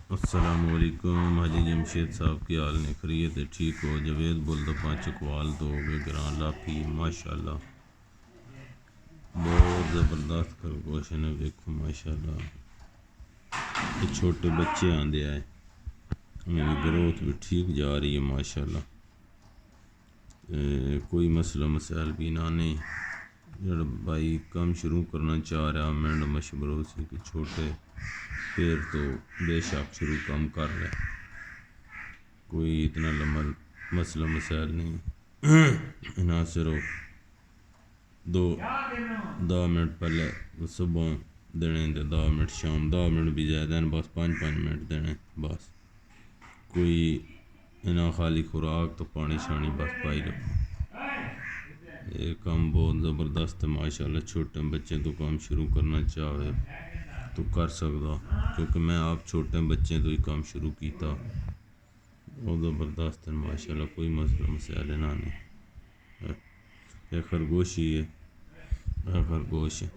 السلام علیکم حاجی جمشید صاحب کی حال نے خیریت ہے؟ ٹھیک ہو؟ جاوید بولتا پانچ اقوال تو ہو گئے گران لاپی ماشاء اللہ بہت زبردست خرگوش نے دیکھو ماشاء اللہ یہ چھوٹے بچے آندے آئے میری گروتھ بھی ٹھیک جا رہی ہے ماشاء اللہ کوئی مسئلہ مسائل بھی نہ نہیں جڑا بھائی کام شروع کرنا چاہ رہا منڈ مشورہ سے کہ چھوٹے پھر تو بے شک شروع کام کر رہے کوئی اتنا لمبا مسئلہ مسائل نہیں نہ صرف دو منٹ پہلے صبح دینے دے 10 منٹ شام 10 منٹ بھی زیادہ ہیں بس 5 منٹ دینے بس کوئی انہاں خالی خوراک تو پانی شانی بس پائی رکھو یہ کام بہت زبردست ہے ماشاءاللہ چھوٹے بچے تو کام شروع کرنا چاہے تو کر سکتا کیونکہ میں آپ چھوٹے بچے تو ہی کام شروع کیتا بہت زبردست ہے ماشاءاللہ کوئی مسئلہ مسائل نہ نہیں یہ خرگوش ہی ہے خرگوش ہے